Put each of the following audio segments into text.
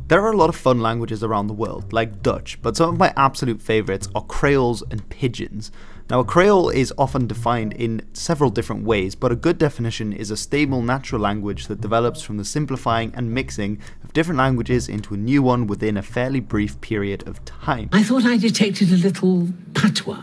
There are a lot of fun languages around the world, like Dutch, but some of my absolute favourites are Creoles and Pidgins. Now, a Creole is often defined in several different ways, but a good definition is a stable natural language that develops from the simplifying and mixing of different languages into a new one within a fairly brief period of time. I thought I detected a little patois.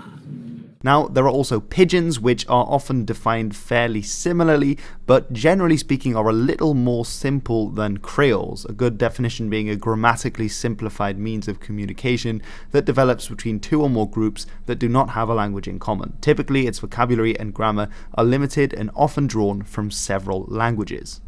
Now, there are also Pidgins, which are often defined fairly similarly, but generally speaking are a little more simple than Creoles, a good definition being a grammatically simplified means of communication that develops between two or more groups that do not have a language in common. Typically, its vocabulary and grammar are limited and often drawn from several languages.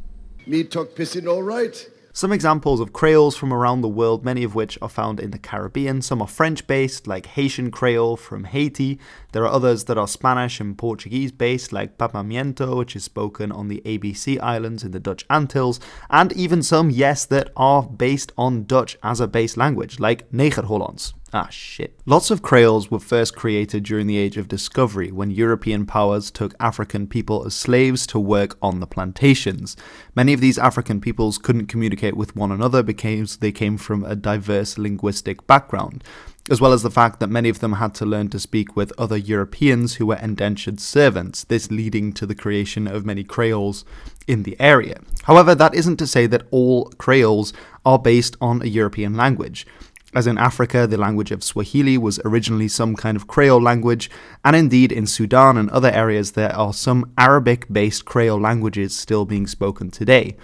Me talk pissing all right? Some examples of Creoles from around the world, many of which are found in the Caribbean. Some are French-based, like Haitian Creole from Haiti. There are others that are Spanish and Portuguese-based, like Papamiento, which is spoken on the ABC Islands in the Dutch Antilles. And even some, yes, that are based on Dutch as a base language, like Nederhollands. Ah, shit. Lots of Creoles were first created during the Age of Discovery, when European powers took African people as slaves to work on the plantations. Many of these African peoples couldn't communicate with one another because they came from a diverse linguistic background, as well as the fact that many of them had to learn to speak with other Europeans who were indentured servants, this leading to the creation of many Creoles in the area. However, that isn't to say that all Creoles are based on a European language. As in Africa, the language of Swahili was originally some kind of Creole language, and indeed in Sudan and other areas there are some Arabic-based Creole languages still being spoken today.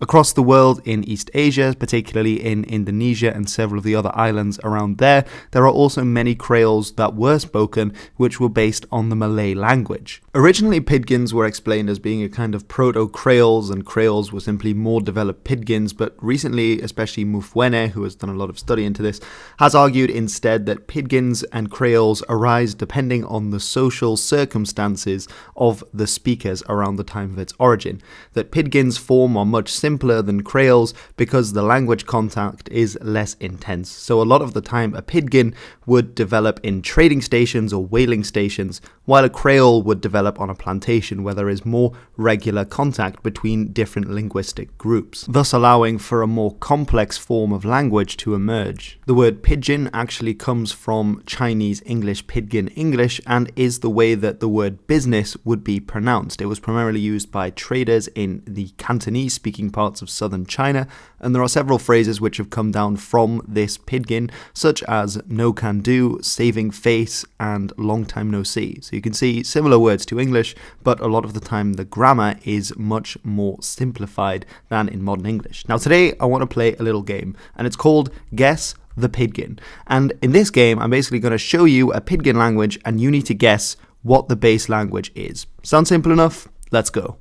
Across the world in East Asia, particularly in Indonesia and several of the other islands around there, there are also many Creoles that were spoken which were based on the Malay language. Originally, Pidgins were explained as being a kind of proto-Creoles, and Creoles were simply more developed Pidgins, but recently, especially Mufwene, who has done a lot of study into this, has argued instead that Pidgins and Creoles arise depending on the social circumstances of the speakers around the time of its origin, that Pidgins form are much simpler than Creoles because the language contact is less intense. So a lot of the time a Pidgin would develop in trading stations or whaling stations, while a Creole would develop on a plantation where there is more regular contact between different linguistic groups, thus allowing for a more complex form of language to emerge. The word pidgin actually comes from Chinese English Pidgin English and is the way that the word business would be pronounced. It was primarily used by traders in the Cantonese speaking parts of southern China, and there are several phrases which have come down from this Pidgin, such as no can do, saving face, and long time no see. So you can see similar words to English, but a lot of the time the grammar is much more simplified than in modern English. Now today I want to play a little game, and it's called Guess the Pidgin. And in this game I'm basically going to show you a Pidgin language and you need to guess what the base language is. Sound simple enough? Let's go.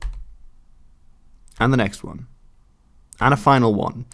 And the next one. And a final one.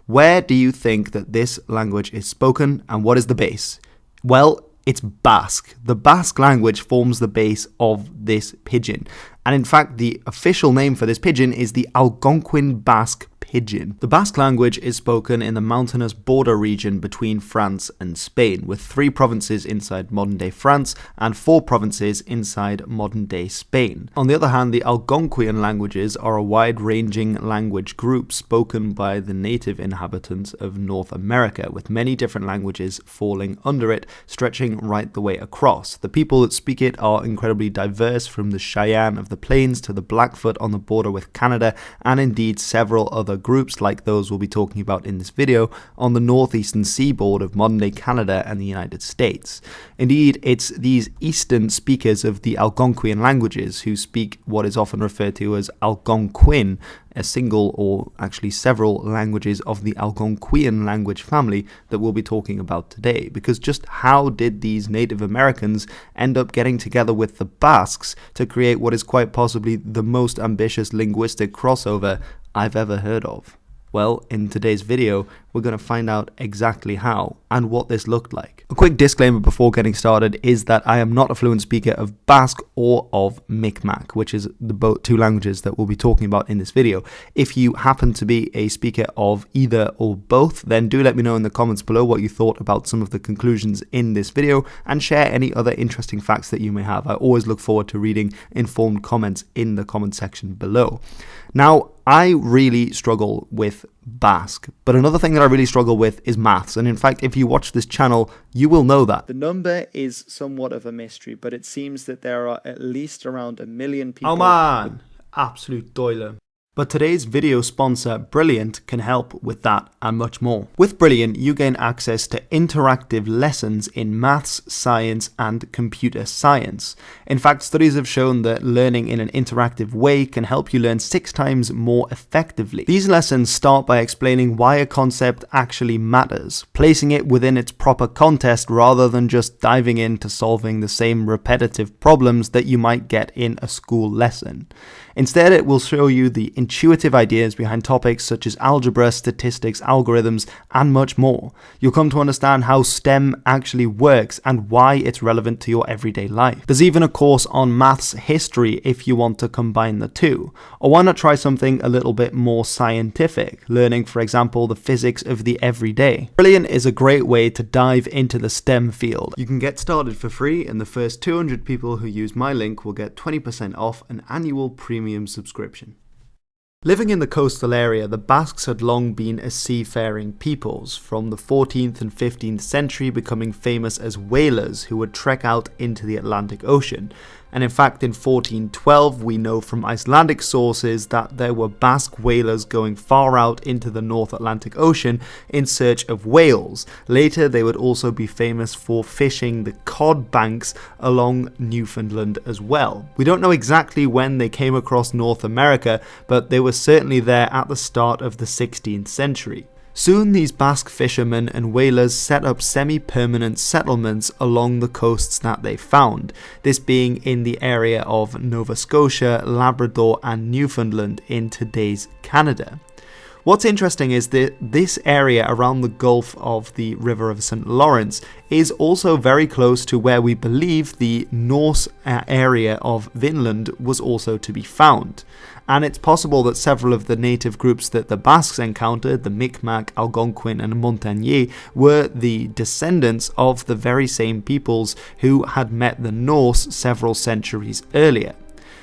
Where do you think that this language is spoken, and what is the base? Well, it's Basque. The Basque language forms the base of this Pidgin. And in fact, the official name for this Pidgin is the Algonquin-Basque Pidgin. The Basque language is spoken in the mountainous border region between France and Spain, with 3 provinces inside modern-day France and 4 provinces inside modern-day Spain. On the other hand, the Algonquian languages are a wide-ranging language group spoken by the native inhabitants of North America, with many different languages falling under it, stretching right the way across. The people that speak it are incredibly diverse, from the Cheyenne of the plains to the Blackfoot on the border with Canada, and indeed several other groups like those we'll be talking about in this video on the northeastern seaboard of modern-day Canada and the United States. Indeed, it's these eastern speakers of the Algonquian languages who speak what is often referred to as Algonquin, a single or actually several languages of the Algonquian language family that we'll be talking about today. Because just how did these Native Americans end up getting together with the Basques to create what is quite possibly the most ambitious linguistic crossover I've ever heard of? Well, in today's video, we're going to find out exactly how and what this looked like. A quick disclaimer before getting started is that I am not a fluent speaker of Basque or of Mi'kmaq, which is the 2 languages that we'll be talking about in this video. If you happen to be a speaker of either or both, then do let me know in the comments below what you thought about some of the conclusions in this video, and share any other interesting facts that you may have. I always look forward to reading informed comments in the comment section below. Now, I really struggle with Basque, but another thing that that I really struggle with is maths, and in fact, if you watch this channel, you will know that. The number is somewhat of a mystery, but it seems that there are at least around 1 million people. Oh man, absolute doiler. But today's video sponsor, Brilliant, can help with that and much more. With Brilliant, you gain access to interactive lessons in maths, science, and computer science. In fact, studies have shown that learning in an interactive way can help you learn 6 times more effectively. These lessons start by explaining why a concept actually matters, placing it within its proper context rather than just diving into solving the same repetitive problems that you might get in a school lesson. Instead, it will show you the intuitive ideas behind topics such as algebra, statistics, algorithms, and much more. You'll come to understand how STEM actually works and why it's relevant to your everyday life. There's even a course on maths history if you want to combine the two. Or why not try something a little bit more scientific, learning, for example, the physics of the everyday. Brilliant is a great way to dive into the STEM field. You can get started for free, and the first 200 people who use my link will get 20% off an annual premium subscription. Living in the coastal area, the Basques had long been a seafaring peoples, from the 14th and 15th century becoming famous as whalers who would trek out into the Atlantic Ocean. And in fact, in 1412, we know from Icelandic sources that there were Basque whalers going far out into the North Atlantic Ocean in search of whales. Later, they would also be famous for fishing the cod banks along Newfoundland as well. We don't know exactly when they came across North America, but they were certainly there at the start of the 16th century. Soon these Basque fishermen and whalers set up semi-permanent settlements along the coasts that they found, this being in the area of Nova Scotia, Labrador and Newfoundland in today's Canada. What's interesting is that this area around the Gulf of the River of St. Lawrence is also very close to where we believe the Norse area of Vinland was also to be found. And it's possible that several of the native groups that the Basques encountered, the Micmac, Algonquin and Montagnais, were the descendants of the very same peoples who had met the Norse several centuries earlier.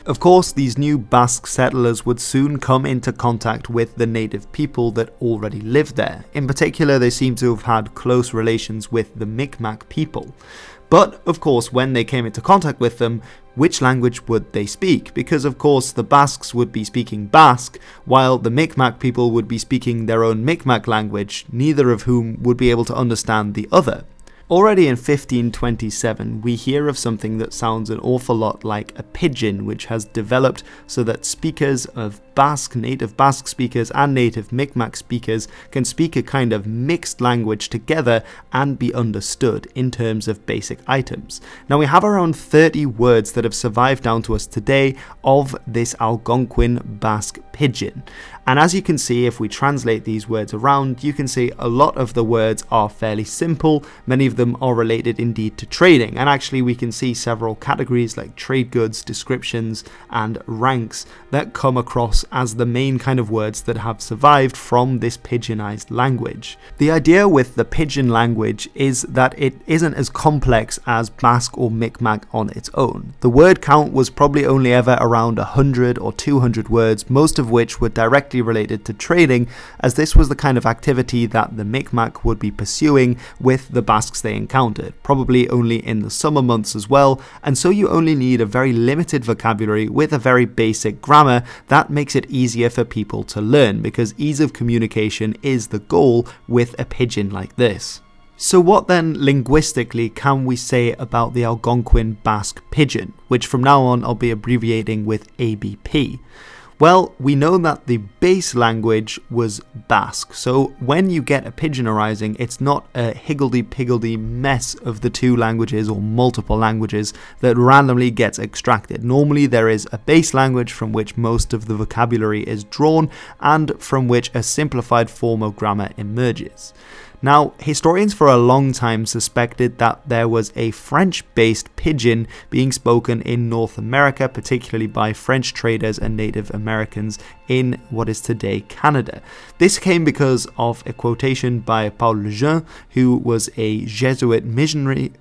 Of course, these new Basque settlers would soon come into contact with the native people that already lived there. In particular, they seem to have had close relations with the Micmac people. But, of course, when they came into contact with them, which language would they speak? Because, of course, the Basques would be speaking Basque, while the Micmac people would be speaking their own Micmac language, neither of whom would be able to understand the other. Already in 1527, we hear of something that sounds an awful lot like a pidgin, which has developed so that speakers of Basque, native Basque speakers and native Micmac speakers can speak a kind of mixed language together and be understood in terms of basic items. Now we have around 30 words that have survived down to us today of this Algonquin-Basque Pidgin. And as you can see, if we translate these words around, you can see a lot of the words are fairly simple. Many of them are related indeed to trading, and actually we can see several categories like trade goods, descriptions and ranks that come across as the main kind of words that have survived from this pidginized language. The idea with the pidgin language is that it isn't as complex as Basque or Micmac on its own. The word count was probably only ever around 100 or 200 words, most of which were directly related to trading, as this was the kind of activity that the Micmac would be pursuing with the Basques they encountered, probably only in the summer months as well, and so you only need a very limited vocabulary with a very basic grammar that makes it easier for people to learn, because ease of communication is the goal with a pidgin like this. So what then linguistically can we say about the Algonquin-Basque Pidgin, which from now on I'll be abbreviating with ABP? Well, we know that the base language was Basque, so when you get a pidgin arising, it's not a higgledy-piggledy mess of the two languages or multiple languages that randomly gets extracted. Normally there is a base language from which most of the vocabulary is drawn and from which a simplified form of grammar emerges. Now, historians for a long time suspected that there was a French-based pidgin being spoken in North America, particularly by French traders and Native Americans in what is today Canada. This came because of a quotation by Paul Lejeune, who was a Jesuit missionary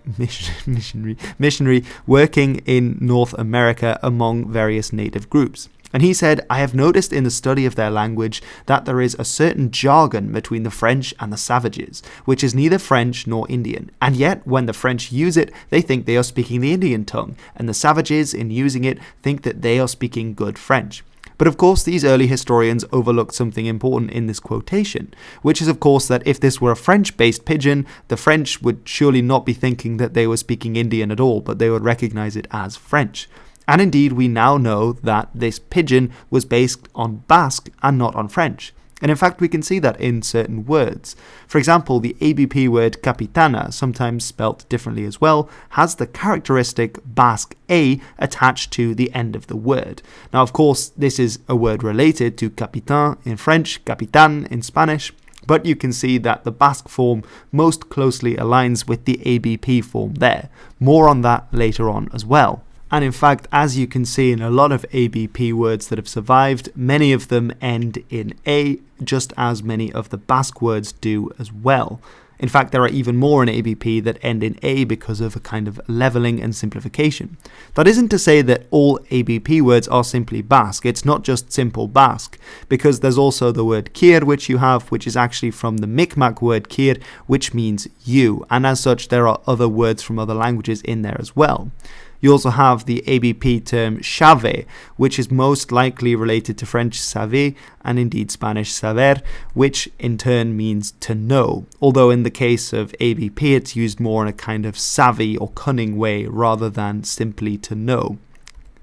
working in North America among various native groups. And he said, I have noticed in the study of their language that there is a certain jargon between the French and the savages, which is neither French nor Indian. And yet, when the French use it, they think they are speaking the Indian tongue, and the savages, in using it, think that they are speaking good French. But of course, these early historians overlooked something important in this quotation, which is of course that if this were a French-based pidgin, the French would surely not be thinking that they were speaking Indian at all, but they would recognize it as French. And indeed, we now know that this pidgin was based on Basque and not on French. And in fact, we can see that in certain words. For example, the ABP word capitana, sometimes spelt differently as well, has the characteristic Basque A attached to the end of the word. Now, of course, this is a word related to capitaine in French, capitaine in Spanish, but you can see that the Basque form most closely aligns with the ABP form there. More on that later on as well. And in fact, as you can see in a lot of ABP words that have survived, many of them end in A, just as many of the Basque words do as well. In fact, there are even more in ABP that end in A because of a kind of leveling and simplification. That isn't to say that all ABP words are simply Basque. It's not just simple Basque, because there's also the word kir, which you have, which is actually from the Mi'kmaq word kir, which means you. And as such, there are other words from other languages in there as well. You also have the ABP term chave, which is most likely related to French savoir and indeed Spanish saber, which in turn means to know. Although in the case of ABP, it's used more in a kind of savvy or cunning way rather than simply to know.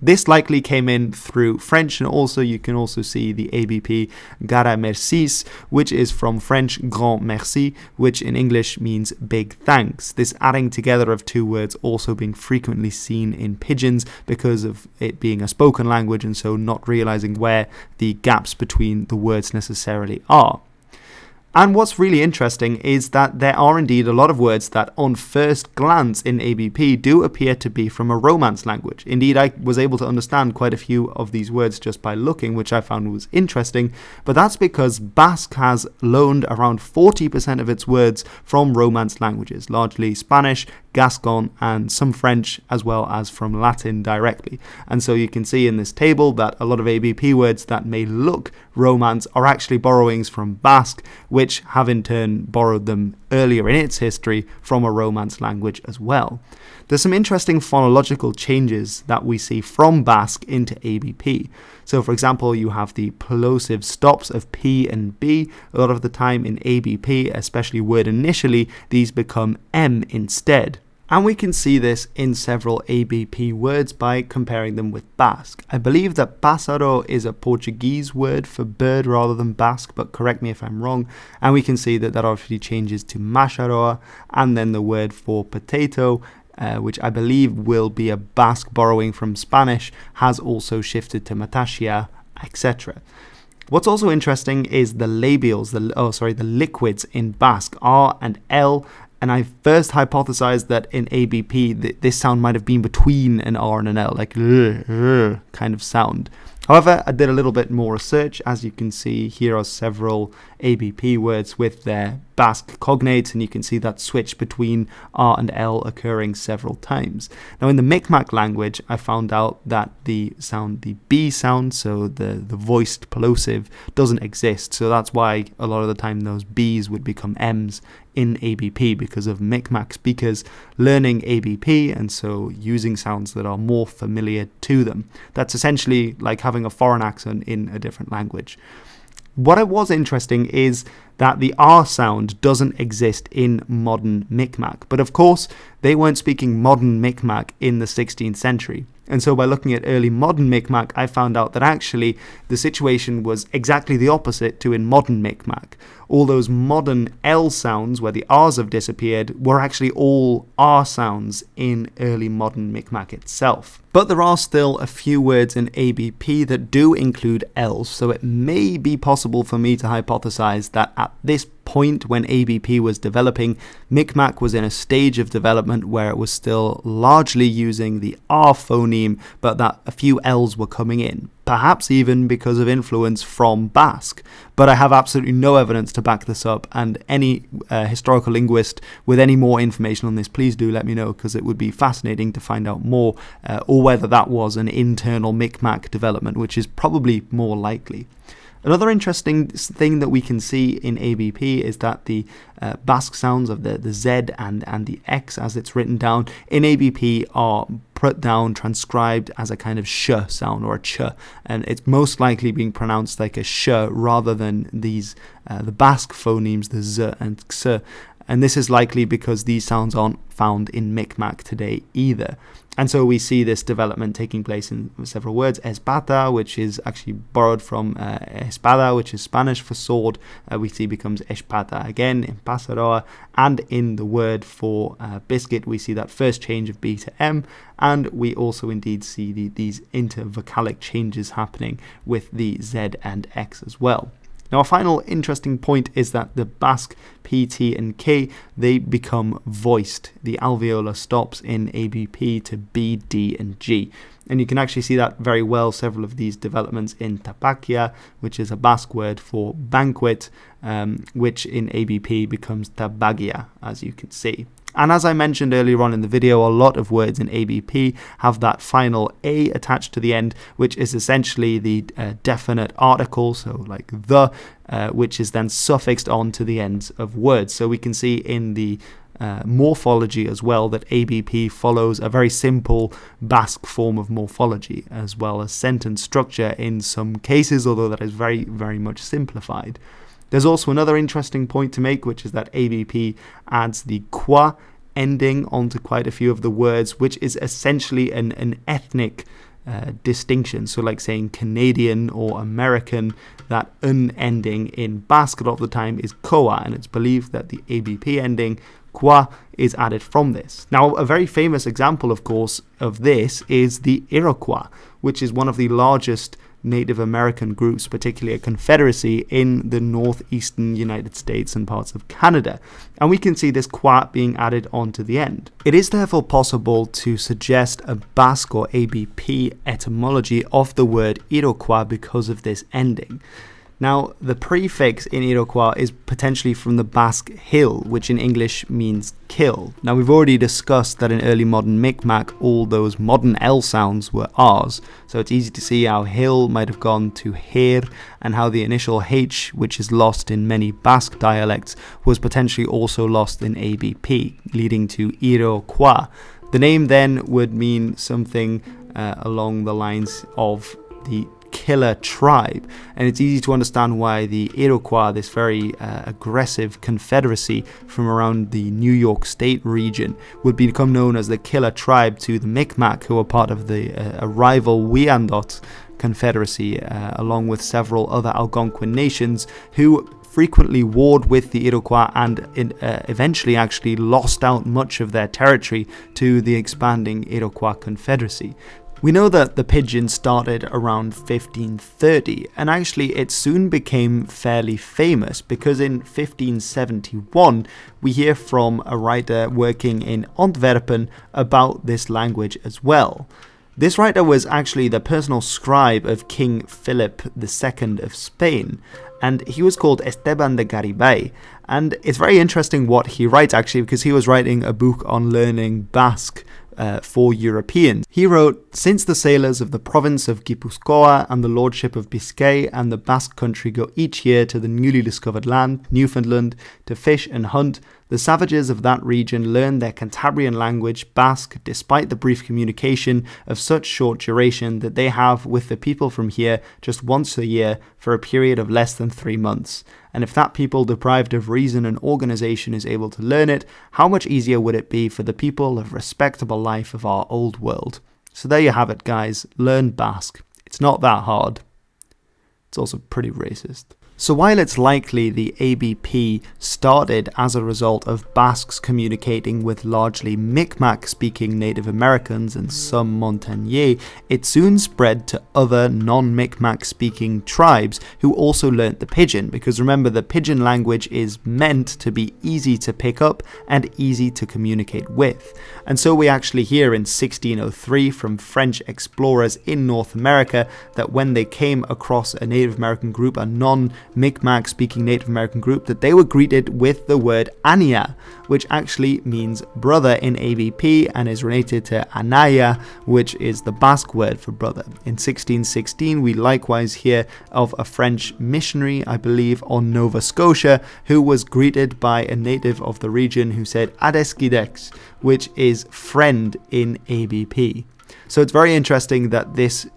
This likely came in through French, and also you can also see the ABP gara mercis, which is from French grand merci, which in English means big thanks. This adding together of two words also being frequently seen in pidgins because of it being a spoken language and so not realizing where the gaps between the words necessarily are. And what's really interesting is that there are indeed a lot of words that on first glance in ABP do appear to be from a Romance language. Indeed, I was able to understand quite a few of these words just by looking, which I found was interesting, but that's because Basque has loaned around 40% of its words from Romance languages, largely Spanish, Gascon, and some French, as well as from Latin directly. And so you can see in this table that a lot of ABP words that may look Romance are actually borrowings from Basque, which have in turn borrowed them earlier in its history from a Romance language as well. There's some interesting phonological changes that we see from Basque into ABP. So for example, you have the plosive stops of P and B. A lot of the time in ABP, especially word initially, these become M instead. And we can see this in several ABP words by comparing them with Basque. I believe that pássaro is a Portuguese word for bird rather than Basque, but correct me if I'm wrong. And we can see that that obviously changes to macharoa, and then the word for potato, which I believe will be a Basque borrowing from Spanish, has also shifted to matashia, etc. What's also interesting is the labials, the liquids in Basque, R and L. And I first hypothesized that in ABP, this sound might have been between an R and an L, like kind of sound. However, I did a little bit more research. As you can see, here are several ABP words with their Basque cognates, and you can see that switch between R and L occurring several times. Now, in the Mi'kmaq language, I found out that the B sound, so the voiced plosive, doesn't exist. So that's why a lot of the time those B's would become M's in ABP, because of Mi'kmaq speakers learning ABP and so using sounds that are more familiar to them. That's essentially like having a foreign accent in a different language. What was interesting is that the R sound doesn't exist in modern Mi'kmaq, but of course they weren't speaking modern Mi'kmaq in the 16th century. And so by looking at early modern Mi'kmaq, I found out that actually the situation was exactly the opposite to in modern Mi'kmaq. All those modern L sounds where the R's have disappeared were actually all R sounds in early modern Mi'kmaq itself. But there are still a few words in ABP that do include L's, so it may be possible for me to hypothesize that at this point when ABP was developing, Mi'kmaq was in a stage of development where it was still largely using the R phoneme, but that a few L's were coming in, perhaps even because of influence from Basque. But I have absolutely no evidence to back this up, and any historical linguist with any more information on this, please do let me know, because it would be fascinating to find out more, or whether that was an internal Mi'kmaq development, which is probably more likely. Another interesting thing that we can see in ABP is that the Basque sounds of the Z and the X, as it's written down, in ABP are put down, transcribed as a kind of sh sound or a ch, and it's most likely being pronounced like a sh rather than these the Basque phonemes, the z and x. And this is likely because these sounds aren't found in Mi'kmaq today either. And so we see this development taking place in several words. Espata, which is actually borrowed from espada, which is Spanish for sword, we see becomes espata again in Pasaroa. And in the word for biscuit, we see that first change of B to M. And we also indeed see these intervocalic changes happening with the Z and X as well. Now, a final interesting point is that the Basque P, T, and K, they become voiced. The alveolar stops in ABP to B, D, and G. And you can actually see that very well, several of these developments in tapakia, which is a Basque word for banquet, which in ABP becomes tabagia, as you can see. And as I mentioned earlier on in the video, a lot of words in ABP have that final A attached to the end, which is essentially the definite article, so like the, which is then suffixed on to the ends of words. So we can see in the morphology as well that ABP follows a very simple Basque form of morphology, as well as sentence structure in some cases, although that is very, very much simplified. There's also another interesting point to make, which is that ABP adds the qua ending onto quite a few of the words, which is essentially an ethnic distinction. So like saying Canadian or American, that un ending in Basque a lot of the time is koa, and it's believed that the ABP ending qua is added from this. Now, a very famous example, of course, of this is the Iroquois, which is one of the largest Native American groups, particularly a confederacy in the northeastern United States and parts of Canada. And we can see this qua being added onto the end. It is therefore possible to suggest a Basque or ABP etymology of the word Iroquois because of this ending. Now, the prefix in Iroquois is potentially from the Basque hill, which in English means kill. Now, we've already discussed that in early modern Mi'kmaq, all those modern L sounds were R's, so it's easy to see how hill might have gone to her, and how the initial H, which is lost in many Basque dialects, was potentially also lost in ABP, leading to Iroquois. The name then would mean something along the lines of the killer tribe, and it's easy to understand why the Iroquois, this very aggressive confederacy from around the New York State region, would become known as the killer tribe to the Mi'kmaq, who were part of the rival Wyandot confederacy, along with several other Algonquin nations who frequently warred with the Iroquois and eventually actually lost out much of their territory to the expanding Iroquois confederacy. We know that the Pidgin started around 1530, and actually it soon became fairly famous because in 1571 we hear from a writer working in Antwerpen about this language as well. This writer was actually the personal scribe of King Philip II of Spain, and he was called Esteban de Garibay. And it's very interesting what he writes actually, because he was writing a book on learning Basque for Europeans. He wrote, "Since the sailors of the province of Guipuscoa and the lordship of Biscay and the Basque country go each year to the newly discovered land, Newfoundland, to fish and hunt, the savages of that region learn their Cantabrian language, Basque, despite the brief communication of such short duration that they have with the people from here just once a year for a period of less than 3 months. And if that people deprived of reason and organization is able to learn it, how much easier would it be for the people of respectable life of our old world?" So there you have it, guys. Learn Basque. It's not that hard. It's also pretty racist. So while it's likely the ABP started as a result of Basques communicating with largely Mi'kmaq-speaking Native Americans and some Montagnais, it soon spread to other non-Mi'kmaq-speaking tribes who also learnt the Pidgin, because remember, the Pidgin language is meant to be easy to pick up and easy to communicate with. And so we actually hear in 1603 from French explorers in North America that when they came across a Native American group, a non-Mi'kmaq speaking Native American group, that they were greeted with the word Ania, which actually means brother in ABP and is related to Anaya, which is the Basque word for brother. In 1616 we likewise hear of a French missionary, I believe, on Nova Scotia, who was greeted by a native of the region who said Adeskidex, which is friend in ABP. So it's very interesting that this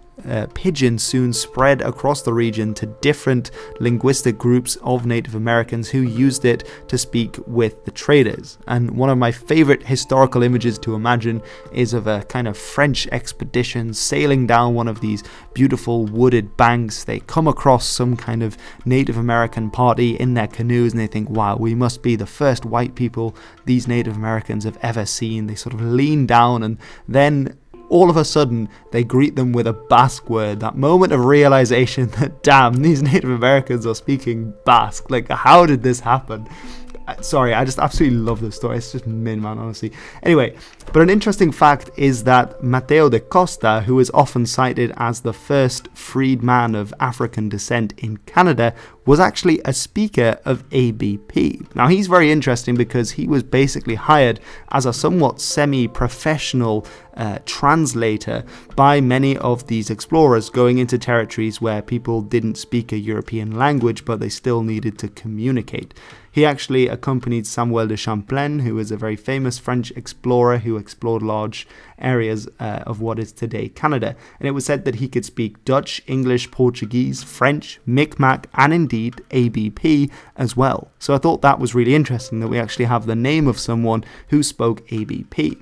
Pidgin soon spread across the region to different linguistic groups of Native Americans who used it to speak with the traders. And one of my favorite historical images to imagine is of a kind of French expedition sailing down one of these beautiful wooded banks. They come across some kind of Native American party in their canoes and they think, wow, we must be the first white people these Native Americans have ever seen. They sort of lean down and then all of a sudden, they greet them with a Basque word. That moment of realization that, damn, these Native Americans are speaking Basque. Like, how did this happen? Sorry, I just absolutely love this story. It's just min, man, honestly. Anyway, but an interesting fact is that Mateo de Costa, who is often cited as the first freed man of African descent in Canada, was actually a speaker of ABP. Now, he's very interesting because he was basically hired as a somewhat semi-professional translator by many of these explorers going into territories where people didn't speak a European language, but they still needed to communicate. He actually accompanied Samuel de Champlain, who is a very famous French explorer who explored large areas of what is today Canada. And it was said that he could speak Dutch, English, Portuguese, French, Mi'kmaq, and indeed ABP as well. So I thought that was really interesting that we actually have the name of someone who spoke ABP.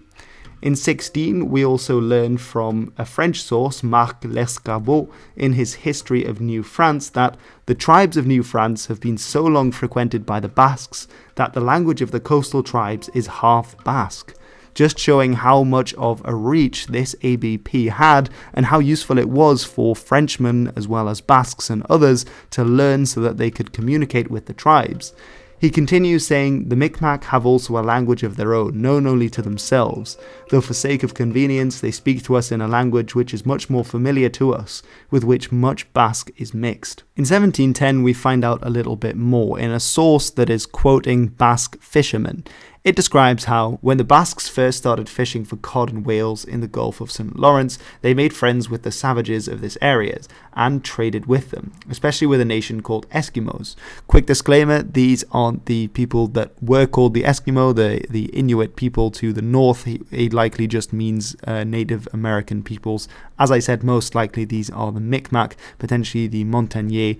In 16, we also learn from a French source, Marc Lescarbot, in his History of New France, that the tribes of New France have been so long frequented by the Basques that the language of the coastal tribes is half Basque, just showing how much of a reach this ABP had and how useful it was for Frenchmen as well as Basques and others to learn so that they could communicate with the tribes. He continues saying, the Mi'kmaq have also a language of their own, known only to themselves, though for sake of convenience they speak to us in a language which is much more familiar to us, with which much Basque is mixed. In 1710 we find out a little bit more in a source that is quoting Basque fishermen. It describes how, when the Basques first started fishing for cod and whales in the Gulf of St. Lawrence, they made friends with the savages of this area and traded with them, especially with a nation called Eskimos. Quick disclaimer, these aren't the people that were called the Eskimo, the Inuit people to the north. It likely just means Native American peoples. As I said, most likely these are the Mi'kmaq, potentially the Montagnais,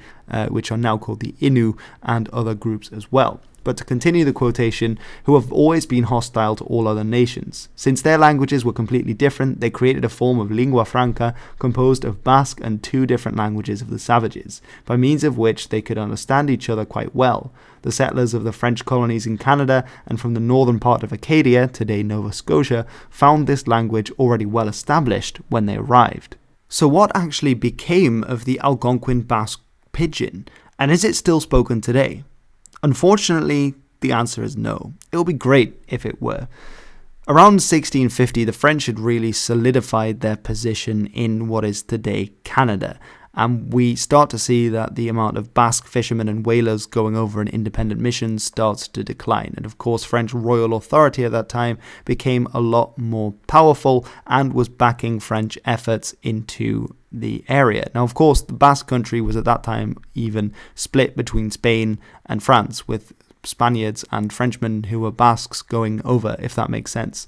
which are now called the Innu, and other groups as well. But to continue the quotation, who have always been hostile to all other nations. Since their languages were completely different, they created a form of lingua franca composed of Basque and two different languages of the savages, by means of which they could understand each other quite well. The settlers of the French colonies in Canada and from the northern part of Acadia, today Nova Scotia, found this language already well established when they arrived. So what actually became of the Algonquin-Basque Pidgin, and is it still spoken today? Unfortunately, the answer is no. It would be great if it were. Around 1650, the French had really solidified their position in what is today Canada, and we start to see that the amount of Basque fishermen and whalers going over on independent missions starts to decline. And of course, French royal authority at that time became a lot more powerful and was backing French efforts into the area. Now, of course, the Basque country was at that time even split between Spain and France, with Spaniards and Frenchmen who were Basques going over, if that makes sense.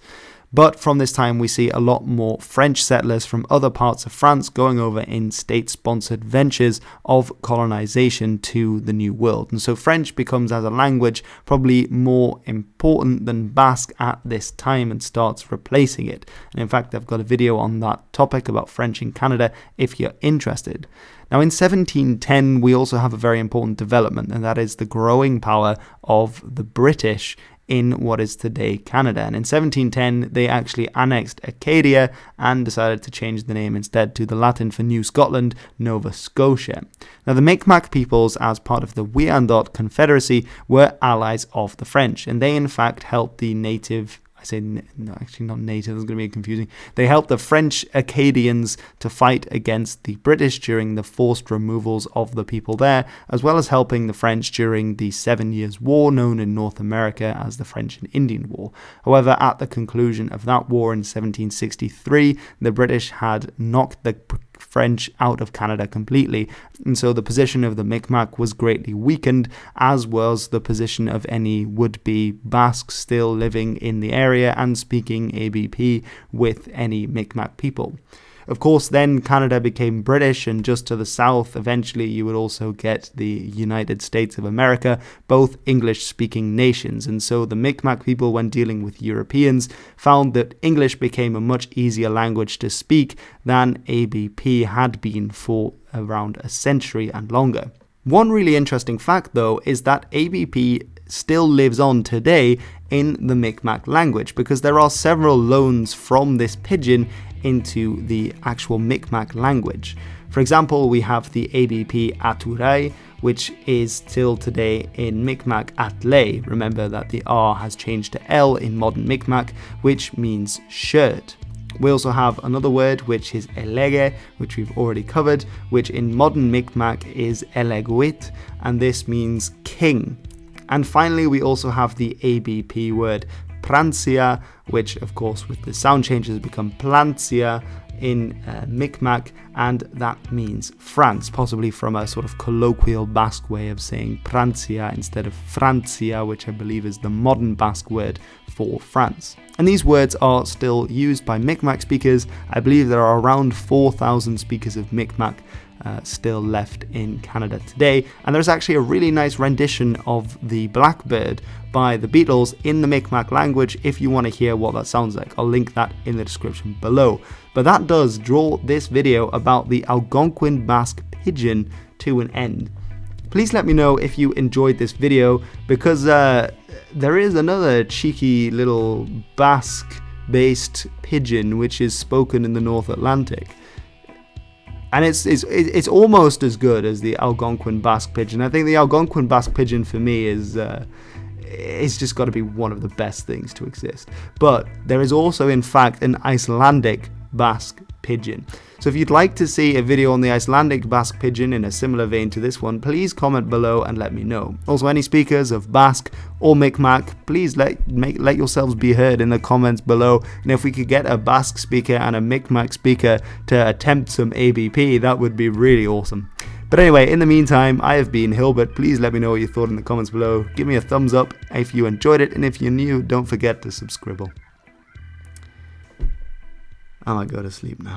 But from this time, we see a lot more French settlers from other parts of France going over in state-sponsored ventures of colonization to the New World. And so French becomes, as a language, probably more important than Basque at this time and starts replacing it. And in fact, I've got a video on that topic about French in Canada if you're interested. Now, in 1710, we also have a very important development, and that is the growing power of the British in what is today Canada. And in 1710, they actually annexed Acadia and decided to change the name instead to the Latin for New Scotland, Nova Scotia. Now, the Mi'kmaq peoples, as part of the Wyandot Confederacy, were allies of the French, and they in fact helped the native not native, it's going to be confusing. They helped the French Acadians to fight against the British during the forced removals of the people there, as well as helping the French during the 7 Years' War, known in North America as the French and Indian War. However, at the conclusion of that war in 1763, the British had knocked the French out of Canada completely, and so the position of the Mi'kmaq was greatly weakened, as was the position of any would-be Basques still living in the area and speaking ABP with any Mi'kmaq people. Of course, then Canada became British, and just to the south, eventually you would also get the United States of America, both English-speaking nations. And so the Mi'kmaq people, when dealing with Europeans, found that English became a much easier language to speak than ABP had been for around a century and longer. One really interesting fact, though, is that ABP still lives on today in the Mi'kmaq language, because there are several loans from this pidgin into the actual Mi'kmaq language. For example, we have the ABP Aturai, which is still today in Mi'kmaq Atlay. Remember that the R has changed to L in modern Mi'kmaq, which means shirt. We also have another word, which is elege, which we've already covered, which in modern Mi'kmaq is eleguit, and this means king. And finally, we also have the ABP word Prancia, which of course with the sound changes has become Plancia in Mi'kmaq, and that means France, possibly from a sort of colloquial Basque way of saying Prancia instead of Francia, which I believe is the modern Basque word for France. And these words are still used by Mi'kmaq speakers. I believe there are around 4,000 speakers of Mi'kmaq still left in Canada today, and there's actually a really nice rendition of the Blackbird by the Beatles in the Mi'kmaq language if you want to hear what that sounds like. I'll link that in the description below. But that does draw this video about the Algonquin-Basque Pidgin to an end. Please let me know if you enjoyed this video, because there is another cheeky little Basque-based pidgin which is spoken in the North Atlantic. And it's almost as good as the Algonquin-Basque Pidgin. I think the Algonquin-Basque Pidgin for me is it's just got to be one of the best things to exist. But there is also, in fact, an Icelandic Basque Pidgin. So if you'd like to see a video on the Icelandic Basque Pidgin in a similar vein to this one, please comment below and let me know. Also, any speakers of Basque or Mi'kmaq, please let yourselves be heard in the comments below. And if we could get a Basque speaker and a Mi'kmaq speaker to attempt some ABP, that would be really awesome. But anyway, in the meantime, I have been Hilbert. Please let me know what you thought in the comments below. Give me a thumbs up if you enjoyed it, and if you're new, don't forget to subscribe. I might go to sleep now.